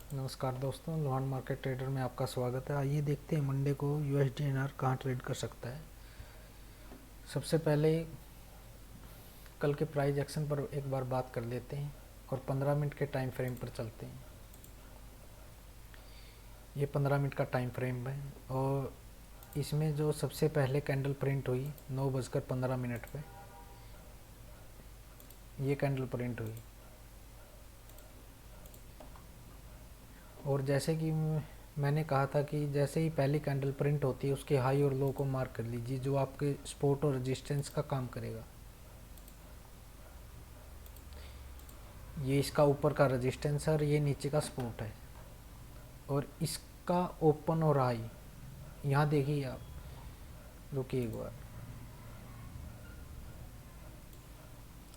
नमस्कार दोस्तों, Lohan market trader में आपका स्वागत है। आइए देखते हैं मंडे को USD/INR कहाँ ट्रेड कर सकता है। सबसे पहले कल के प्राइस एक्शन पर एक बार बात कर लेते हैं और 15 मिनट के टाइम फ्रेम पर चलते हैं। ये 15 मिनट का टाइम फ्रेम है और इसमें जो सबसे पहले कैंडल प्रिंट हुई 9:15 पे, ये कैंडल प्रिंट हुई और जैसे कि मैंने कहा था कि जैसे ही पहली कैंडल प्रिंट होती है उसके हाई और लो को मार्क कर लीजिए, जो आपके सपोर्ट और रेजिस्टेंस का काम करेगा। ये इसका ऊपर का रेजिस्टेंस है और ये नीचे का सपोर्ट है और इसका ओपन और हाई यहाँ देखिए आप। रुकिए एक बार,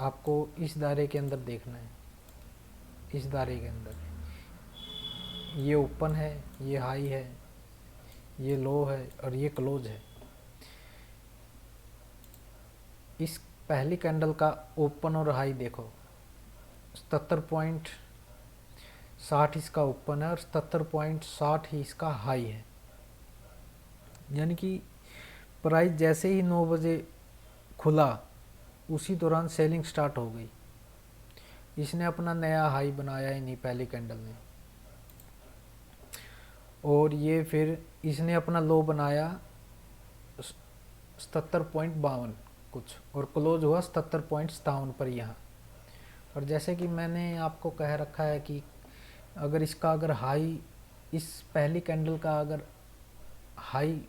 आपको इस दायरे के अंदर देखना है। इस दायरे के अंदर ये ओपन है, ये हाई है, ये लो है और ये क्लोज है। इस पहली कैंडल का ओपन और हाई देखो, 77.60 इसका ओपन है और 77.60 ही इसका हाई है। यानी कि प्राइस जैसे ही 9 बजे खुला उसी दौरान सेलिंग स्टार्ट हो गई। इसने अपना नया हाई बनाया ही नहीं पहली कैंडल ने, और ये फिर इसने अपना लो बनाया 77.52 कुछ और क्लोज हुआ 77.57 पर यहाँ। और जैसे कि मैंने आपको कह रखा है कि अगर हाई, इस पहली कैंडल का अगर हाई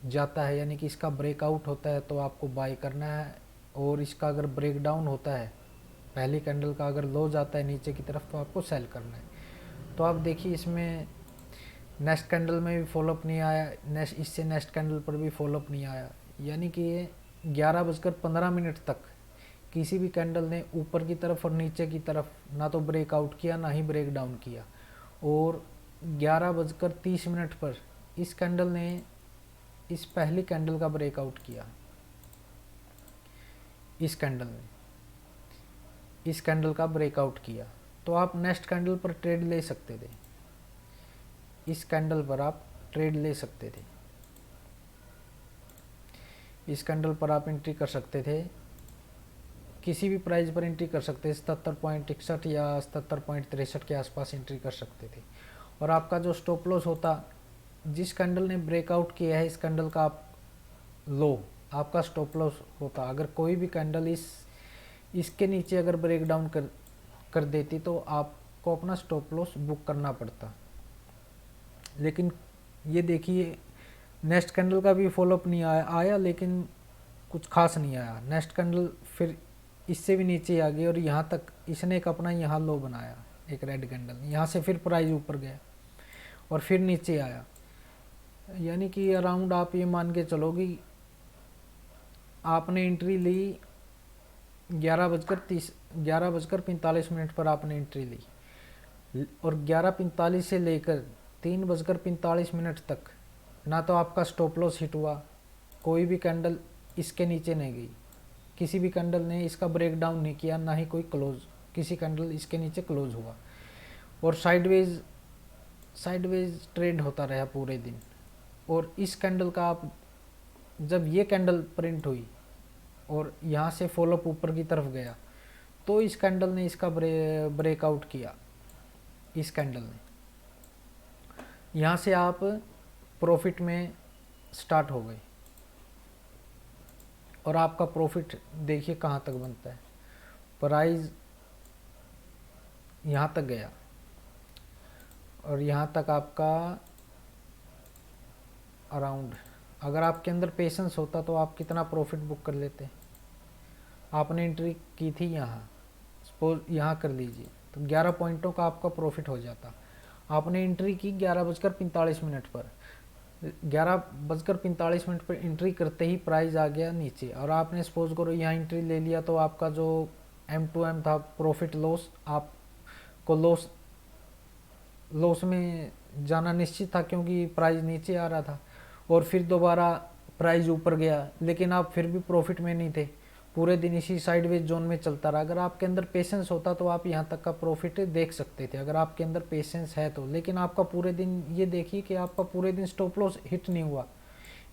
जाता है यानी कि इसका ब्रेकआउट होता है तो आपको बाय करना है, और इसका अगर ब्रेक डाउन होता है, पहली कैंडल का अगर लो जाता है नीचे की तरफ, तो आपको सेल करना है। तो आप देखिए इसमें नेक्स्ट कैंडल में भी फॉलोअप नहीं आया, इससे नेक्स्ट कैंडल पर भी फॉलोअप नहीं आया। यानी कि ये 11:15 तक किसी भी कैंडल ने ऊपर की तरफ और नीचे की तरफ ना तो ब्रेकआउट किया ना ही ब्रेक डाउन किया। और 11:30 पर इस कैंडल ने इस पहली कैंडल का ब्रेकआउट किया। इस कैंडल ने इस कैंडल का ब्रेकआउट किया तो आप नेक्स्ट कैंडल पर ट्रेड ले सकते थे। इस कैंडल पर आप ट्रेड ले सकते थे। इस कैंडल पर आप एंट्री कर सकते थे, किसी भी प्राइस पर एंट्री कर सकते थे। 77.61 या 77.63 के आसपास एंट्री कर सकते थे। और आपका जो स्टॉप लॉस होता, जिस कैंडल ने ब्रेकआउट किया है इस कैंडल का आप लो, आपका स्टॉप लॉस होता। अगर कोई भी कैंडल इसके नीचे अगर ब्रेक डाउन कर देती तो आपको अपना स्टॉप लॉस बुक करना पड़ता। लेकिन ये देखिए नेक्स्ट कैंडल का भी फॉलोअप नहीं आया लेकिन कुछ खास नहीं आया। नेक्स्ट कैंडल फिर इससे भी नीचे आ गई और यहाँ तक इसने एक अपना यहाँ लो बनाया, एक रेड कैंडल। यहाँ से फिर प्राइस ऊपर गया और फिर नीचे आया। यानी कि अराउंड आप ये मान के चलो कि आपने एंट्री ली 11:45 पर आपने एंट्री ली और 11:45 से लेकर 3:45 तक ना तो आपका स्टॉप लॉस हिट हुआ, कोई भी कैंडल इसके नीचे नहीं गई, किसी भी कैंडल ने इसका ब्रेक डाउन नहीं किया, ना ही कोई क्लोज, किसी कैंडल इसके नीचे क्लोज हुआ। और साइडवेज ट्रेड होता रहा पूरे दिन। और इस कैंडल का आप जब ये कैंडल प्रिंट हुई और यहाँ से फॉलोअप ऊपर की तरफ गया तो इस कैंडल ने इसका ब्रेकआउट किया। इस कैंडल ने यहाँ से आप प्रॉफिट में स्टार्ट हो गए और आपका प्रॉफिट देखिए कहाँ तक बनता है। प्राइस यहाँ तक गया और यहाँ तक आपका अराउंड, अगर आपके अंदर पेशेंस होता तो आप कितना प्रॉफिट बुक कर लेते। आपने एंट्री की थी यहाँ, सपोज यहाँ कर लीजिए तो 11 पॉइंटों का आपका प्रॉफिट हो जाता। आपने एंट्री की 11:45 पर, 11:45 पर एंट्री करते ही प्राइस आ गया नीचे और आपने सपोज करो यहाँ एंट्री ले लिया तो आपका जो M2M था, प्रॉफिट लॉस, आपको लॉस में जाना निश्चित था क्योंकि प्राइस नीचे आ रहा था। और फिर दोबारा प्राइस ऊपर गया लेकिन आप फिर भी प्रॉफिट में नहीं थे पूरे दिन इसी साइडवेज जोन में चलता रहा। अगर आपके अंदर पेशेंस होता तो आप यहाँ तक का प्रॉफिट देख सकते थे, अगर आपके अंदर पेशेंस है तो। लेकिन आपका पूरे दिन, ये देखिए कि आपका पूरे दिन स्टॉप लॉस हिट नहीं हुआ,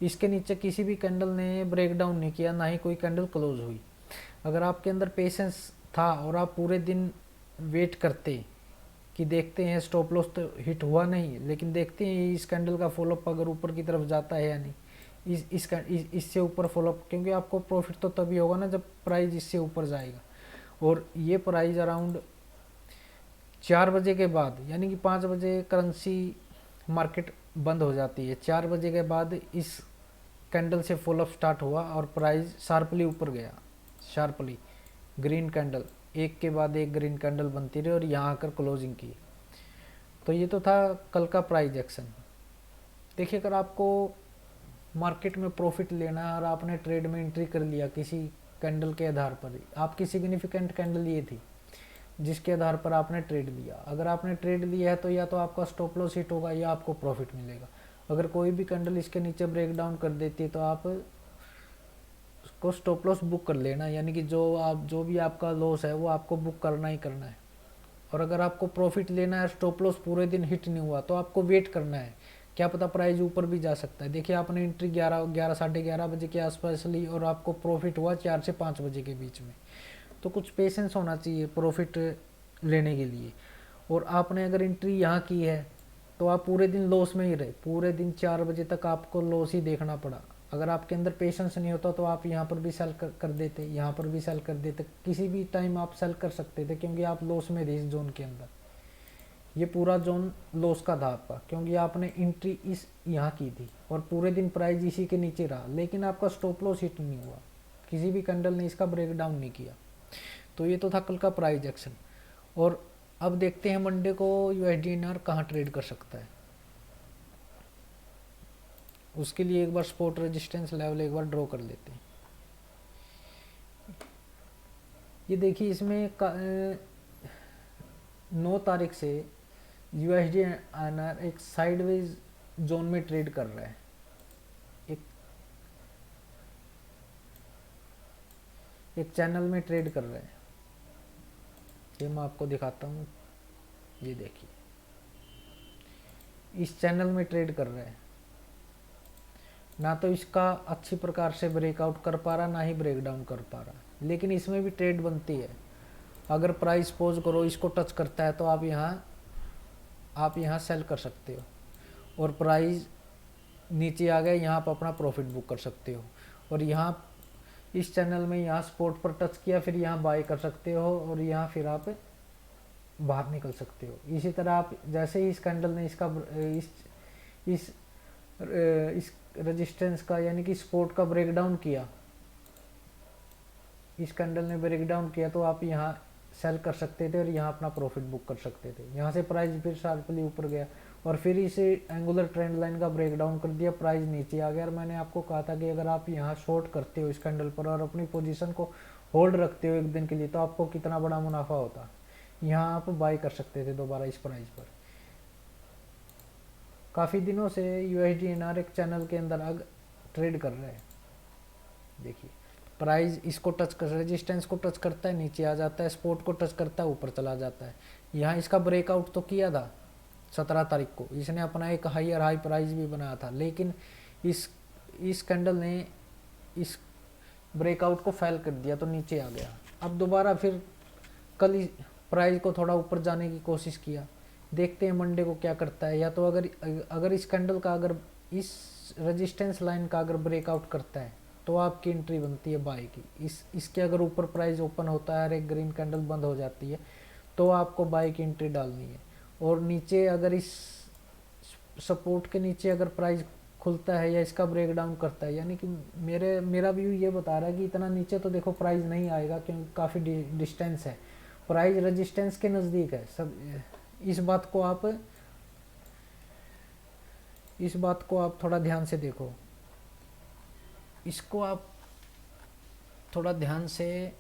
इसके नीचे किसी भी कैंडल ने ब्रेक डाउन नहीं किया, ना ही कोई कैंडल क्लोज हुई। अगर आपके अंदर पेशेंस था और आप पूरे दिन वेट करते कि देखते हैं स्टॉप लॉस तो हिट हुआ नहीं, लेकिन देखते हैं इस कैंडल का फॉलोअप अगर ऊपर की तरफ जाता है या नहीं, इससे ऊपर फॉलोअप, क्योंकि आपको प्रॉफिट तो तभी होगा ना जब प्राइस इससे ऊपर जाएगा। और ये प्राइस अराउंड 4 बजे के बाद, यानी कि 5 बजे करेंसी मार्केट बंद हो जाती है, 4 बजे के बाद इस कैंडल से फॉलोअप स्टार्ट हुआ और प्राइस शार्पली ऊपर गया, शार्पली ग्रीन कैंडल, एक के बाद एक ग्रीन कैंडल बनती रही और यहाँ आकर क्लोजिंग की। तो ये तो था कल का प्राइस एक्शन। देखिए, अगर आपको मार्केट में प्रॉफिट लेना है और आपने ट्रेड में एंट्री कर लिया किसी कैंडल के आधार पर, आपकी सिग्निफिकेंट कैंडल ये थी जिसके आधार पर आपने ट्रेड लिया, अगर आपने ट्रेड लिया है तो या तो आपका स्टॉप लॉस हिट होगा या आपको प्रॉफिट मिलेगा। अगर कोई भी कैंडल इसके नीचे ब्रेक डाउन कर देती है तो आप को स्टॉप लॉस बुक कर लेना, यानी कि जो भी आपका लॉस है वो आपको बुक करना ही करना है। और अगर आपको प्रॉफिट लेना है, स्टॉप लॉस पूरे दिन हिट नहीं हुआ, तो आपको वेट करना है, क्या पता प्राइस ऊपर भी जा सकता है। देखिए, आपने एंट्री 11 साढ़े 11 बजे के आसपास ली और आपको प्रॉफिट हुआ 4 से 5 बजे के बीच में। तो कुछ पेशेंस होना चाहिए प्रॉफिट लेने के लिए। और आपने अगर एंट्री यहाँ की है तो आप पूरे दिन लॉस में ही रहे, पूरे दिन 4 बजे तक आपको लॉस ही देखना पड़ा। अगर आपके अंदर पेशेंस नहीं होता तो आप यहाँ पर भी सेल कर देते, यहाँ पर भी सेल कर देते, किसी भी टाइम आप सेल कर सकते थे, क्योंकि आप लॉस में थे इस जोन के अंदर। ये पूरा जोन लॉस का था आपका, क्योंकि आपने एंट्री इस यहाँ की थी और पूरे दिन प्राइस इसी के नीचे रहा, लेकिन आपका स्टॉप लॉस हिट नहीं हुआ, किसी भी कैंडल ने इसका ब्रेक डाउन नहीं किया। तो ये तो था कल का प्राइस एक्शन। और अब देखते हैं मंडे को USD/INR कहाँ ट्रेड कर सकता है। उसके लिए एक बार स्पॉट रेजिस्टेंस लेवल एक बार ड्रॉ कर लेते हैं। ये देखिए, इसमें 9 तारीख से USD/INR एक साइडवेज जोन में ट्रेड कर रहा है, एक चैनल में ट्रेड कर रहा है। ये मैं आपको दिखाता हूँ, ये देखिए, इस चैनल में ट्रेड कर रहा है। ना तो इसका अच्छी प्रकार से ब्रेकआउट कर पा रहा, ना ही ब्रेक डाउन कर पा रहा, लेकिन इसमें भी ट्रेड बनती है। अगर प्राइस पोज करो इसको टच करता है तो आप यहाँ सेल कर सकते हो, और प्राइस नीचे आ गए यहाँ पर अपना प्रॉफिट बुक कर सकते हो। और यहाँ इस चैनल में यहाँ सपोर्ट पर टच किया, फिर यहाँ बाय कर सकते हो और यहाँ फिर आप बाहर निकल सकते हो। इसी तरह आप जैसे ही इस कैंडल ने इसका इस रेजिस्टेंस का, यानी कि सपोर्ट का ब्रेक डाउन किया, इस कैंडल ने ब्रेक डाउन किया, तो आप यहाँ सेल कर सकते थे और यहाँ अपना प्रॉफिट बुक कर सकते थे। यहाँ से प्राइस फिर शार्पली ऊपर गया और फिर इसे एंगुलर ट्रेंड लाइन का ब्रेक डाउन कर दिया, प्राइस नीचे आ गया। और मैंने आपको कहा था कि अगर आप यहाँ शॉर्ट करते हो इस कैंडल पर और अपनी पोजीशन को होल्ड रखते हो एक दिन के लिए, तो आपको कितना बड़ा मुनाफा होता। यहाँ आप बाय कर सकते थे दोबारा इस प्राइस पर। काफ़ी दिनों से USD/INR एक चैनल के अंदर ट्रेड कर रहे हैं। देखिए, प्राइस इसको टच कर, रेजिस्टेंस को टच करता है नीचे आ जाता है, सपोर्ट को टच करता है ऊपर चला जाता है। यहाँ इसका ब्रेकआउट तो किया था 17 तारीख को, इसने अपना एक हायर हाई प्राइस भी बनाया था, लेकिन इस कैंडल ने इस ब्रेकआउट को फेल कर दिया तो नीचे आ गया। अब दोबारा फिर कल प्राइस को थोड़ा ऊपर जाने की कोशिश किया, देखते हैं मंडे को क्या करता है। या तो अगर इस कैंडल का, अगर इस रेजिस्टेंस लाइन का अगर ब्रेकआउट करता है तो आपकी एंट्री बनती है बाय की। इसके अगर ऊपर प्राइस ओपन होता है और एक ग्रीन कैंडल बंद हो जाती है तो आपको बाय की एंट्री डालनी है। और नीचे अगर इस सपोर्ट के नीचे अगर प्राइस खुलता है या इसका ब्रेक डाउन करता है, यानी कि मेरा व्यू ये बता रहा है कि इतना नीचे तो देखो प्राइस नहीं आएगा, क्योंकि काफ़ी डिस्टेंस है, प्राइस रेजिस्टेंस के नज़दीक है। सब इस बात को आप थोड़ा ध्यान से देखो, इसको आप थोड़ा ध्यान से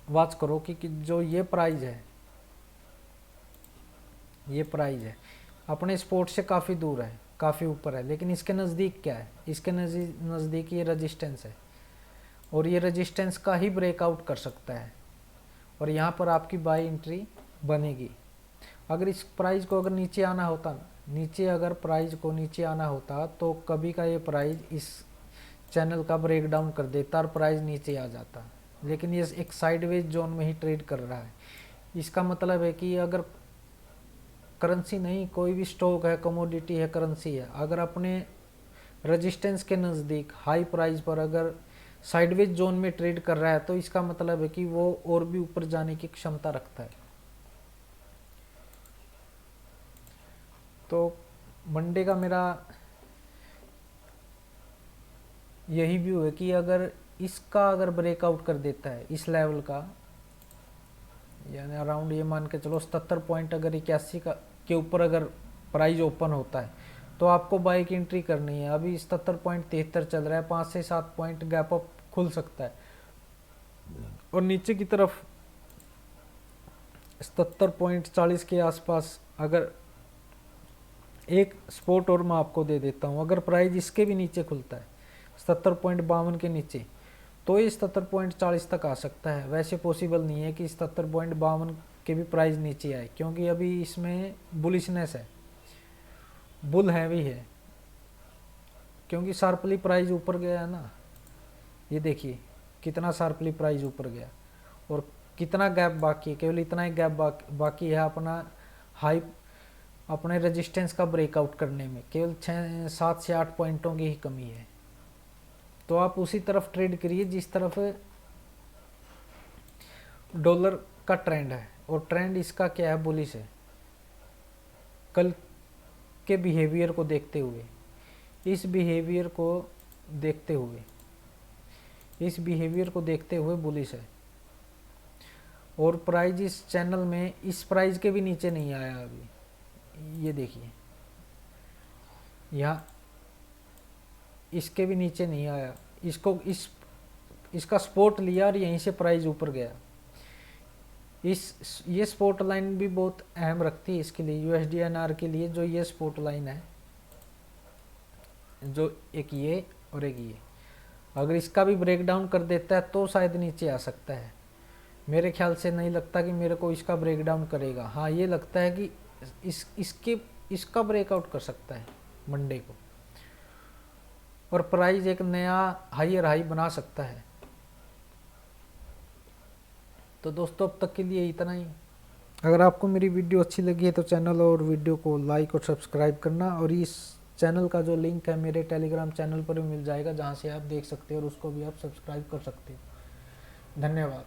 वॉच करो कि जो ये प्राइस है अपने सपोर्ट से काफ़ी दूर है, काफ़ी ऊपर है, लेकिन इसके नज़दीक क्या है, इसके नज़दीक ये रेजिस्टेंस है। और ये रेजिस्टेंस का ही ब्रेकआउट कर सकता है और यहाँ पर आपकी बाई एंट्री बनेगी। अगर इस प्राइस को अगर नीचे आना होता ना, नीचे अगर प्राइस को नीचे आना होता तो कभी का ये प्राइस इस चैनल का ब्रेक डाउन कर देता और प्राइस नीचे आ जाता, लेकिन ये एक साइडवेज जोन में ही ट्रेड कर रहा है। इसका मतलब है कि अगर करेंसी नहीं, कोई भी स्टॉक है, कमोडिटी है, करेंसी है, अगर अपने रेजिस्टेंस के नज़दीक हाई प्राइस पर अगर साइडवेज जोन में ट्रेड कर रहा है तो इसका मतलब है कि वो और भी ऊपर जाने की क्षमता रखता है। तो मंडे का मेरा यही व्यू है कि अगर इसका अगर ब्रेकआउट कर देता है इस लेवल का, यानी अराउंड ये मान के चलो 77 पॉइंट अगर 81 का के ऊपर अगर प्राइस ओपन होता है तो आपको बाई की एंट्री करनी है। अभी 77.73 चल रहा है, 5 से 7 पॉइंट गैप अप खुल सकता है और नीचे की तरफ 77.40 के आसपास अगर एक स्पॉट और मैं आपको दे देता हूँ, अगर प्राइस इसके भी नीचे खुलता है 77.52 के नीचे तो ये 77.40 तक आ सकता है। वैसे पॉसिबल नहीं है कि 77.52 के भी प्राइस नीचे आए, क्योंकि अभी इसमें बुलिशनेस है, बुल हैवी है, क्योंकि शार्पली प्राइस ऊपर गया है ना। ये देखिए कितना शार्पली प्राइस ऊपर गया और कितना गैप बाकी है, केवल इतना ही गैप बाकी है अपना हाई, अपने रेजिस्टेंस का ब्रेकआउट करने में केवल 7 से 8 पॉइंटों की ही कमी है। तो आप उसी तरफ ट्रेड करिए जिस तरफ डॉलर का ट्रेंड है, और ट्रेंड इसका क्या है, बुलिश है। कल के बिहेवियर को देखते हुए, इस बिहेवियर को देखते हुए, इस बिहेवियर को देखते हुए बुलिश है। और प्राइस इस चैनल में इस प्राइस के भी नीचे नहीं आया अभी, ये देखिए यहाँ इसके भी नीचे नहीं आया, इसको इसका स्पॉट लिया और यहीं से प्राइस ऊपर गया। ये स्पॉट लाइन भी बहुत अहम रखती है इसके लिए, USD/NR के लिए। जो ये स्पॉट लाइन है, जो एक ये और एक ये, अगर इसका भी ब्रेक डाउन कर देता है तो शायद नीचे आ सकता है। मेरे ख्याल से नहीं लगता कि मेरे को इसका ब्रेक डाउन करेगा। हाँ, ये लगता है कि इसका ब्रेकआउट कर सकता है मंडे को और प्राइस एक नया हायर हाई बना सकता है। तो दोस्तों अब तक के लिए इतना ही। अगर आपको मेरी वीडियो अच्छी लगी है तो चैनल और वीडियो को लाइक और सब्सक्राइब करना, और इस चैनल का जो लिंक है मेरे टेलीग्राम चैनल पर भी मिल जाएगा, जहां से आप देख सकते हो और उसको भी आप सब्सक्राइब कर सकते हो। धन्यवाद।